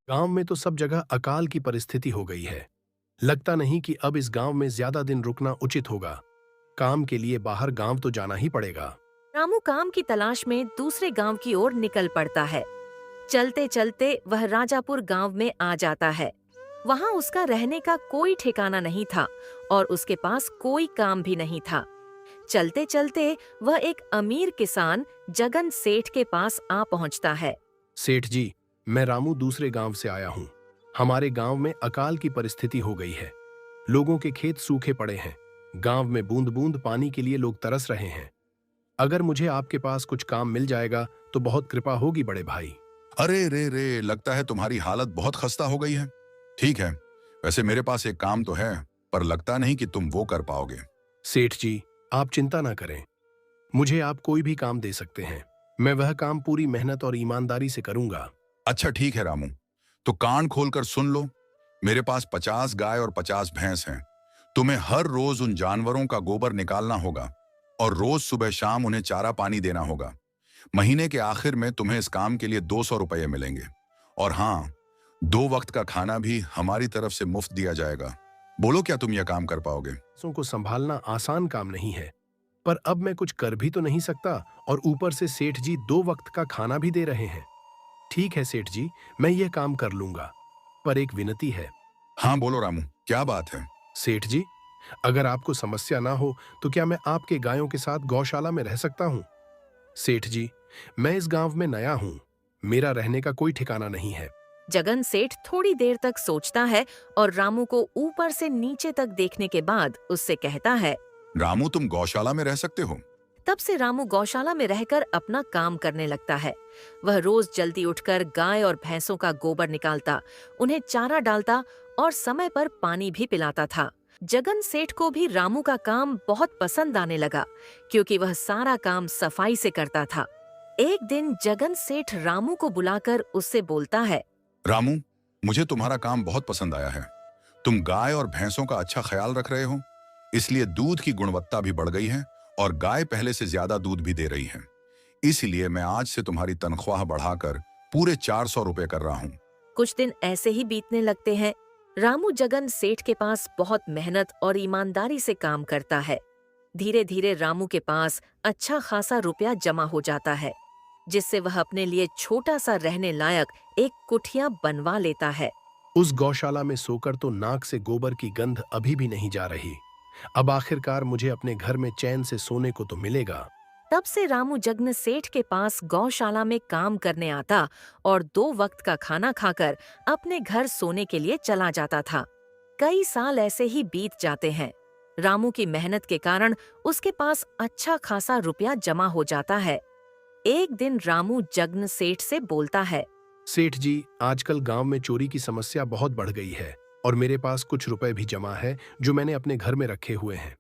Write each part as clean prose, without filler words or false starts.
गांव में तो सब जगह अकाल की परिस्थिति हो गई है। लगता नहीं कि अब इस गांव में ज्यादा दिन रुकना उचित होगा। काम के लिए बाहर गांव तो जाना ही पड़ेगा। रामू काम की तलाश में दूसरे गांव की ओर निकल पड़ता है। चलते चलते वह राजापुर गांव में आ जाता है। वहां उसका रहने का कोई ठिकाना नहीं था और उसके पास कोई काम भी नहीं था। चलते चलते वह एक अमीर किसान जगन सेठ के पास आ पहुंचता है। सेठ जी, मैं रामू दूसरे गांव से आया हूं। हमारे गांव में अकाल की परिस्थिति हो गई है। लोगों के खेत सूखे पड़े हैं। गांव में बूंद बूंद पानी के लिए लोग तरस रहे हैं। अगर मुझे आपके पास कुछ काम मिल जाएगा तो बहुत कृपा होगी बड़े भाई। अरे रे रे, लगता है तुम्हारी हालत बहुत खस्ता हो गई है। ठीक है, वैसे मेरे पास एक काम तो है, पर लगता नहीं कि तुम वो कर पाओगे। सेठ जी, आप चिंता ना करें। मुझे आप कोई भी काम दे सकते हैं। मैं वह काम पूरी मेहनत और ईमानदारी से करूंगा। अच्छा ठीक है रामू, तो कान खोलकर सुन लो। मेरे पास 50 गाय और 50 भैंस हैं। तुम्हें हर रोज उन जानवरों का गोबर निकालना होगा और रोज सुबह शाम उन्हें चारा पानी देना होगा। महीने के आखिर में तुम्हें इस काम के लिए 200 रुपये मिलेंगे। और हाँ, 2 वक्त का खाना भी हमारी तरफ से मुफ्त दिया जाएगा। बोलो, क्या तुम यह काम कर पाओगे? पैसों को संभालना आसान काम नहीं है, पर अब मैं कुछ कर भी तो नहीं सकता और ऊपर से सेठ जी 2 वक्त का खाना भी दे रहे हैं। ठीक है सेठ जी, मैं यह काम कर लूंगा, पर एक विनती है। हाँ बोलो रामू, क्या बात है? सेठ जी, अगर आपको समस्या ना हो तो क्या मैं आपके गायों के साथ गौशाला में रह सकता हूँ? सेठ जी, मैं इस गांव में नया हूँ। मेरा रहने का कोई ठिकाना नहीं है। जगन सेठ थोड़ी देर तक सोचता है और रामू को ऊपर से नीचे तक देखने के बाद उससे कहता है। रामू, तुम गौशाला में रह सकते हो। तब से रामू गौशाला में रहकर अपना काम करने लगता है। वह रोज जल्दी उठकर गाय और भैंसों का गोबर निकालता, उन्हें चारा डालता और समय पर पानी भी पिलाता था। जगन सेठ को भी रामू का काम बहुत पसंद आने लगा, क्योंकि वह सारा काम सफाई से करता था। एक दिन जगन सेठ रामू को बुलाकर उससे बोलता है। रामू, मुझे तुम्हारा काम बहुत पसंद आया है। तुम गाय और भैंसों का अच्छा ख्याल रख रहे हो, इसलिए दूध की गुणवत्ता भी बढ़ गई है और गाय पहले से ज्यादा दूध भी दे रही है। इसलिए मैं आज से तुम्हारी तनख्वाह बढ़ाकर पूरे 400 रुपए कर रहा हूँ। कुछ दिन ऐसे ही बीतने लगते हैं। रामू जगन सेठ के पास बहुत मेहनत और ईमानदारी से काम करता है। धीरे धीरे रामू के पास अच्छा खासा रुपया जमा हो जाता है, जिससे वह अपने लिए छोटा सा रहने लायक एक कुटिया बनवा लेता है। उस गौशाला में सोकर तो नाक से गोबर की गंध अभी भी नहीं जा रही। अब आखिरकार मुझे अपने घर में चैन से सोने को तो मिलेगा। तब से रामू जगन सेठ के पास गौशाला में काम करने आता और 2 वक्त का खाना खाकर अपने घर सोने के लिए चला जाता था। कई साल ऐसे ही बीत जाते हैं। रामू की मेहनत के कारण उसके पास अच्छा खासा रुपया जमा हो जाता है। एक दिन रामू जगन सेठ से बोलता है। सेठ जी, आजकल गांव में चोरी की समस्या बहुत बढ़ गई है और मेरे पास कुछ रुपए भी जमा है जो मैंने अपने घर में रखे हुए हैं,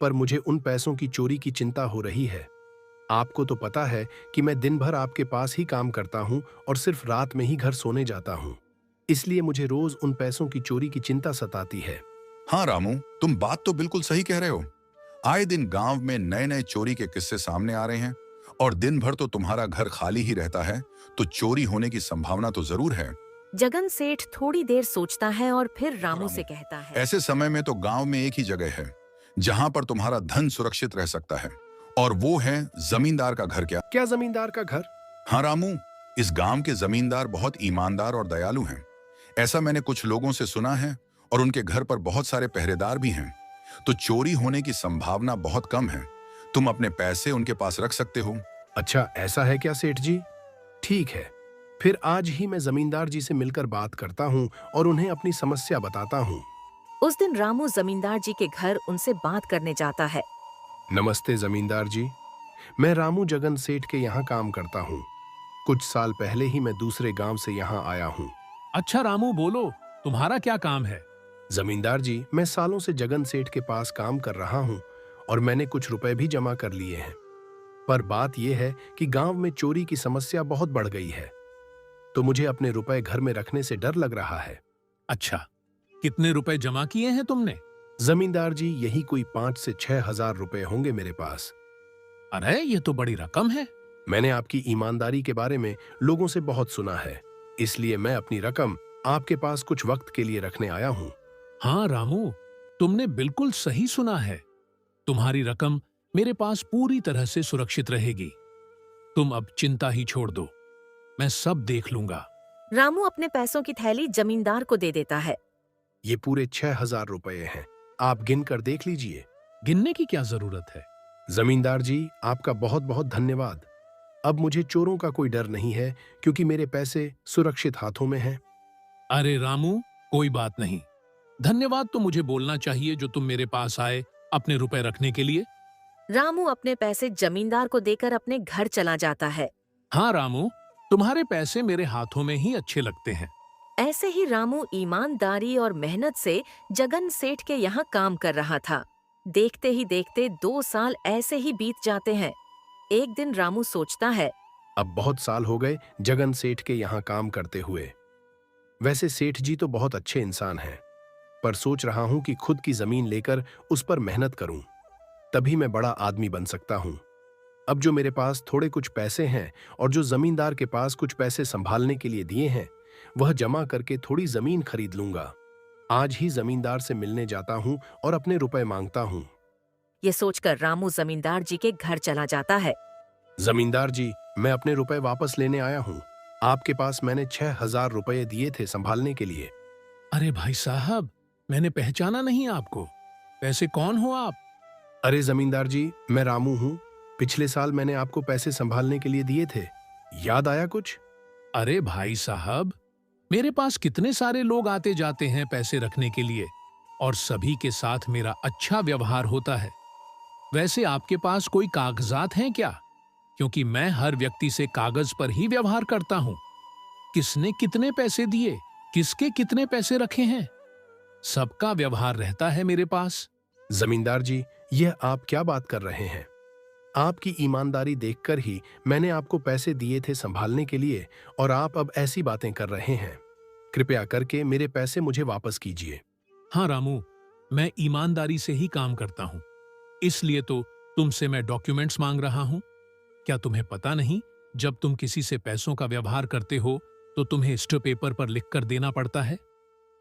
पर मुझे उन पैसों की चोरी की चिंता हो रही है। आपको तो पता है कि मैं दिन भर आपके पास ही काम करता हूं और सिर्फ रात में ही घर सोने जाता हूं। इसलिए मुझे रोज उन पैसों की चोरी की चिंता सताती है। हाँ रामू, तुम बात तो बिल्कुल सही कह रहे हो। आए दिन गांव में नए नए चोरी के किस्से सामने आ रहे हैं और दिन भर तो तुम्हारा घर खाली ही रहता है, तो चोरी होने की संभावना तो जरूर है। जगन सेठ थोड़ी देर सोचता है और फिर रामू से कहता है। ऐसे समय में तो गांव में एक ही जगह है जहां पर तुम्हारा धन सुरक्षित रह सकता है, और वो है जमींदार का घर। क्या जमींदार का घर? हाँ रामू, इस गांव के जमींदार बहुत ईमानदार और दयालु हैं। ऐसा मैंने कुछ लोगों से सुना है और उनके घर पर बहुत सारे पहरेदार भी हैं, तो चोरी होने की संभावना बहुत कम है। तुम अपने पैसे उनके पास रख सकते हो। अच्छा, ऐसा है क्या सेठ जी? ठीक है, फिर आज ही मैं जमींदार जी से मिलकर बात करता हूँ और उन्हें अपनी समस्या बताता हूँ। उस दिन रामू जमींदार जी के घर उनसे बात करने जाता है। नमस्ते जमींदार जी, मैं रामू जगन सेठ के यहाँ काम करता हूँ। कुछ साल पहले ही मैं दूसरे गांव से यहाँ आया हूँ। अच्छा रामू, बोलो, तुम्हारा क्या काम है? जमींदार जी, मैं सालों से जगन सेठ के पास काम कर रहा हूँ और मैंने कुछ रुपए भी जमा कर लिए हैं, पर बात यह है कि गांव में चोरी की समस्या बहुत बढ़ गई है, तो मुझे अपने रुपए घर में रखने से डर लग रहा है। अच्छा, कितने रुपए जमा किए हैं तुमने? जमींदार जी, यही कोई 5 से 6 हजार रुपए होंगे मेरे पास। अरे ये तो बड़ी रकम है। मैंने आपकी ईमानदारी के बारे में लोगों से बहुत सुना है, इसलिए मैं अपनी रकम आपके पास कुछ वक्त के लिए रखने आया हूँ। हाँ रामू, तुमने बिल्कुल सही सुना है। तुम्हारी रकम मेरे पास पूरी तरह से सुरक्षित रहेगी। तुम अब चिंता ही छोड़ दो, मैं सब देख लूंगा। रामू अपने पैसों की थैली जमींदार को दे देता है। ये पूरे 6,000 रुपए हैं, आप गिन कर देख लीजिए। गिनने की क्या जरूरत है? जमींदार जी, आपका बहुत बहुत धन्यवाद। अब मुझे चोरों का कोई डर नहीं है, क्योंकि मेरे पैसे सुरक्षित हाथों में हैं। अरे रामू, कोई बात नहीं। धन्यवाद तो मुझे बोलना चाहिए जो तुम मेरे पास आए अपने रुपए रखने के लिए। रामू अपने पैसे जमींदार को देकर अपने घर चला जाता है। हाँ रामू, तुम्हारे पैसे मेरे हाथों में ही अच्छे लगते हैं। ऐसे ही रामू ईमानदारी और मेहनत से जगन सेठ के यहाँ काम कर रहा था। देखते ही देखते 2 साल ऐसे ही बीत जाते हैं। एक दिन रामू सोचता है, अब बहुत साल हो गए जगन सेठ के यहाँ काम करते हुए। वैसे सेठ जी तो बहुत अच्छे इंसान हैं, पर सोच रहा हूं कि खुद की जमीन लेकर उस पर मेहनत करूं, तभी मैं बड़ा आदमी बन सकता हूं। अब जो मेरे पास थोड़े कुछ पैसे हैं और जो जमींदार के पास कुछ पैसे संभालने के लिए दिए हैं, वह जमा करके थोड़ी जमीन खरीद लूंगा। आज ही जमींदार से मिलने जाता हूं और अपने रुपए मांगता हूं। ये सोचकर रामू जमींदार जी के घर चला जाता है। जमींदार जी, मैं अपने रुपए वापस लेने आया हूं। आपके पास मैंने 6,000 रुपए दिए थे संभालने के लिए। अरे भाई साहब, मैंने पहचाना नहीं आपको। वैसे कौन हो आप? अरे जमींदार जी, मैं रामू हूं। पिछले साल मैंने आपको पैसे संभालने के लिए दिए थे, याद आया कुछ? अरे भाई साहब, मेरे पास कितने सारे लोग आते जाते हैं पैसे रखने के लिए, और सभी के साथ मेरा अच्छा व्यवहार होता है। वैसे आपके पास कोई कागजात हैं क्या? क्योंकि मैं हर व्यक्ति से कागज पर ही व्यवहार करता हूं। किसने कितने पैसे दिए, किसके कितने पैसे रखे हैं, सबका व्यवहार रहता है मेरे पास। जमींदार जी, यह आप क्या बात कर रहे हैं? आपकी ईमानदारी देखकर ही मैंने आपको पैसे दिए थे संभालने के लिए, और आप अब ऐसी बातें कर रहे हैं। कृपया करके मेरे पैसे मुझे वापस कीजिए। हाँ रामू, मैं ईमानदारी से ही काम करता हूं, इसलिए तो तुमसे मैं डॉक्यूमेंट्स मांग रहा हूं। क्या तुम्हें पता नहीं, जब तुम किसी से पैसों का व्यवहार करते हो तो तुम्हें स्टैम्प पेपर पर लिखकर देना पड़ता है।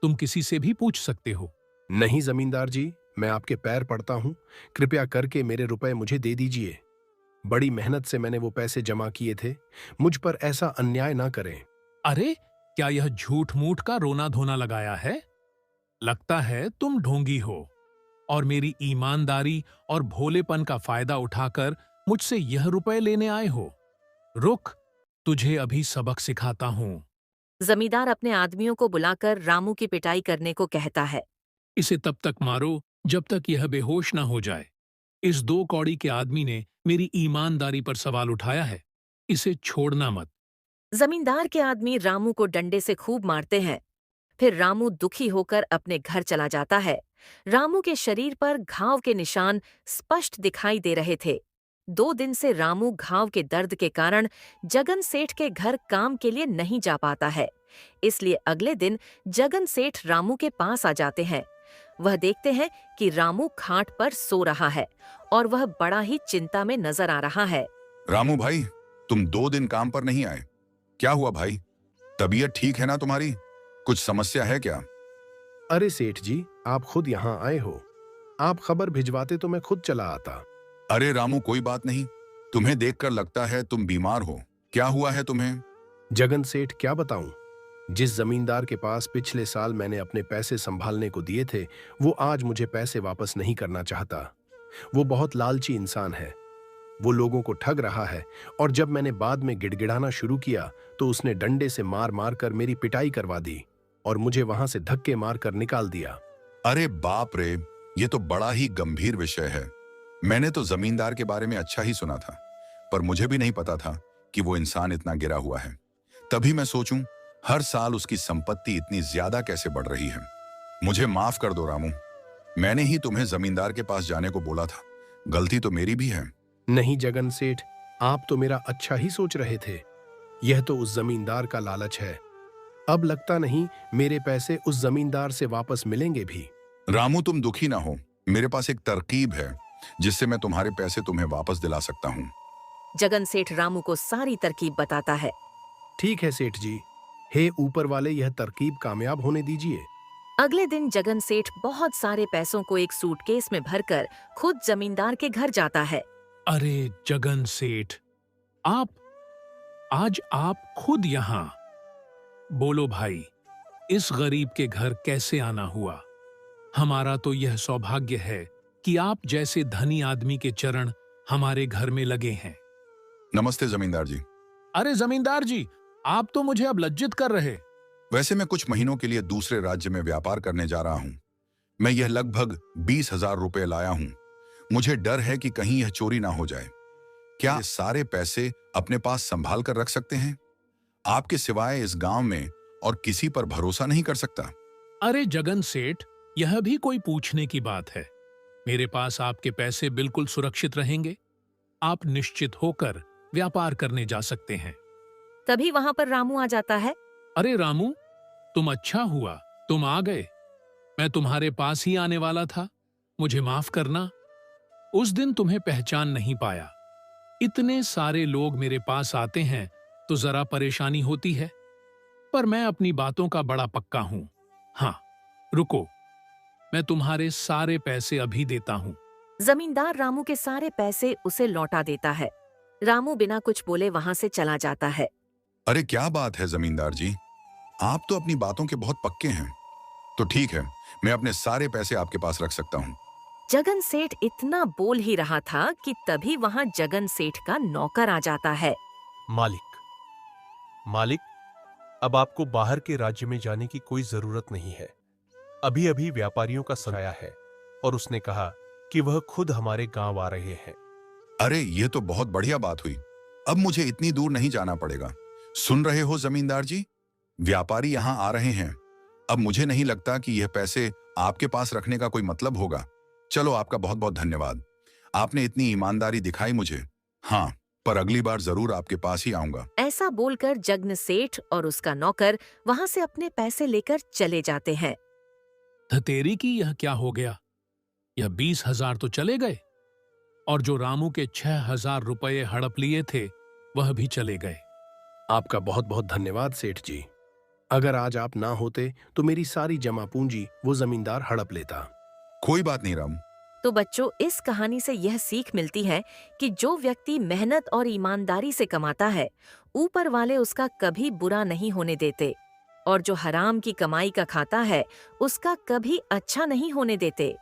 तुम किसी से भी पूछ सकते हो। नहीं जमींदार जी, मैं आपके पैर पड़ता हूं, कृपया करके मेरे रुपए मुझे दे दीजिए। बड़ी मेहनत से मैंने वो पैसे जमा किए थे, मुझ पर ऐसा अन्याय ना करें। अरे, क्या यह झूठ मूठ का रोना धोना लगाया है? लगता है तुम ढोंगी हो और मेरी ईमानदारी और भोलेपन का फायदा उठाकर मुझसे यह रुपए लेने आए हो। रुक, तुझे अभी सबक सिखाता हूं। जमींदार अपने आदमियों को बुलाकर रामू की पिटाई करने को कहता है। इसे तब तक मारो जब तक यह बेहोश ना हो जाए। इस 2 कौड़ी के आदमी ने मेरी ईमानदारी पर सवाल उठाया है, इसे छोड़ना मत। जमींदार के आदमी रामू को डंडे से खूब मारते हैं। फिर रामू दुखी होकर अपने घर चला जाता है। रामू के शरीर पर घाव के निशान स्पष्ट दिखाई दे रहे थे। 2 दिन से रामू घाव के दर्द के कारण जगन सेठ के घर काम के लिए नहीं जा पाता है। इसलिए अगले दिन जगन सेठ रामू के पास आ जाते हैं। वह देखते हैं कि रामू खाट पर सो रहा है और वह बड़ा ही चिंता में नजर आ रहा है। रामू भाई, तुम 2 दिन काम पर नहीं आए, क्या हुआ भाई? तबीयत ठीक है ना तुम्हारी? कुछ समस्या है क्या? अरे सेठ जी, आप खुद यहाँ आए हो। आप खबर भिजवाते तो मैं खुद चला आता। अरे रामू, कोई बात नहीं, तुम्हें देखकर लगता है तुम बीमार हो। क्या हुआ है तुम्हें? जगन सेठ, क्या बताऊं? जिस जमींदार के पास पिछले साल मैंने अपने पैसे संभालने को दिए थे, वो आज मुझे पैसे वापस नहीं करना चाहता। वो बहुत लालची इंसान है। वो लोगों को ठग रहा है, और जब मैंने बाद में गिड़गिड़ाना शुरू किया तो उसने डंडे से मार मार कर मेरी पिटाई करवा दी और मुझे वहां से धक्के मार कर निकाल दिया। अरे बाप रे, ये तो बड़ा ही गंभीर विषय है। मैंने तो जमींदार के बारे में अच्छा ही सुना था, पर मुझे भी नहीं पता था कि वो इंसान इतना गिरा हुआ है। तभी मैं सोचूं, हर साल उसकी संपत्ति इतनी ज्यादा कैसे बढ़ रही है। मुझे माफ कर दो रामू, मैंने ही तुम्हें जमींदार के पास जाने को बोला था। गलती तो मेरी भी है। नहीं जगन सेठ, आप तो मेरा अच्छा ही सोच रहे थे। यह तो उस जमींदार का लालच है। अब लगता नहीं मेरे पैसे उस जमींदार से वापस मिलेंगे भी। रामू, तुम दुखी ना हो, मेरे पास एक तरकीब है जिससे मैं तुम्हारे पैसे तुम्हें वापस दिला सकता हूँ। जगन सेठ रामू को सारी तरकीब बताता है। ठीक है सेठ जी, हे ऊपर वाले यह तरकीब कामयाब होने दीजिए। अगले दिन जगन सेठ बहुत सारे पैसों को एक सूटकेस में भरकर खुद जमींदार के घर जाता है। अरे जगन सेठ, आज आप खुद यहाँ। बोलो भाई, इस गरीब के घर कैसे आना हुआ? हमारा तो यह सौभाग्य है कि आप जैसे धनी आदमी के चरण हमारे घर में लगे हैं। नमस्ते जमींदार जी। अरे जमींदार जी, आप तो मुझे अब लज्जित कर रहे। वैसे मैं कुछ महीनों के लिए दूसरे राज्य में व्यापार करने जा रहा हूँ। मैं यह लगभग 20,000 रुपए लाया हूँ। मुझे डर है कि कहीं यह चोरी ना हो जाए। क्या ये सारे पैसे अपने पास संभाल कर रख सकते हैं? आपके सिवाय इस गांव में और किसी पर भरोसा नहीं कर सकता। अरे जगन सेठ, यह भी कोई पूछने की बात है? मेरे पास आपके पैसे बिल्कुल सुरक्षित रहेंगे। आप निश्चित होकर व्यापार करने जा सकते हैं। तभी वहां पर रामू आ जाता है। अरे रामू, तुम अच्छा हुआ तुम आ गए। मैं तुम्हारे पास ही आने वाला था। मुझे माफ करना, उस दिन तुम्हें पहचान नहीं पाया। इतने सारे लोग मेरे पास आते हैं तो जरा परेशानी होती है, पर मैं अपनी बातों का बड़ा पक्का हूं। हाँ, रुको, मैं तुम्हारे सारे पैसे अभी देता हूं। जमींदार रामू के सारे पैसे उसे लौटा देता है। रामू बिना कुछ बोले वहां से चला जाता है। अरे क्या बात है जमींदार जी, आप तो अपनी बातों के बहुत पक्के हैं। तो ठीक है, मैं अपने सारे पैसे आपके पास रख सकता हूँ। जगन सेठ इतना बोल ही रहा था कि तभी वहां जगन सेठ का नौकर आ जाता है। मालिक, अब आपको बाहर के राज्य में जाने की कोई जरूरत नहीं है। अभी अभी व्यापारियों का समय आया है और उसने कहा कि वह खुद हमारे गांव आ रहे हैं। अरे ये तो बहुत बढ़िया बात हुई। अब मुझे इतनी दूर नहीं जाना पड़ेगा। सुन रहे हो जमींदार जी, व्यापारी यहाँ आ रहे हैं। अब मुझे नहीं लगता कि यह पैसे आपके पास रखने का कोई मतलब होगा। चलो, आपका बहुत बहुत धन्यवाद। आपने इतनी ईमानदारी दिखाई मुझे। हाँ, पर अगली बार जरूर आपके पास ही आऊंगा। ऐसा बोलकर जगन सेठ और उसका नौकर वहां से अपने पैसे लेकर चले जाते हैं। धतेरी की यह क्या हो गया? यह 20,000 तो चले गए, और जो रामू के 6,000 रुपये हड़प लिए थे वह भी चले गए। आपका बहुत बहुत धन्यवाद सेठ जी। अगर आज आप ना होते तो मेरी सारी जमा पूंजी वो जमींदार हड़प लेता। कोई बात नहीं राम। तो बच्चों, इस कहानी से यह सीख मिलती है कि जो व्यक्ति मेहनत और ईमानदारी से कमाता है, ऊपर वाले उसका कभी बुरा नहीं होने देते, और जो हराम की कमाई का खाता है उसका कभी अच्छा नहीं होने देते।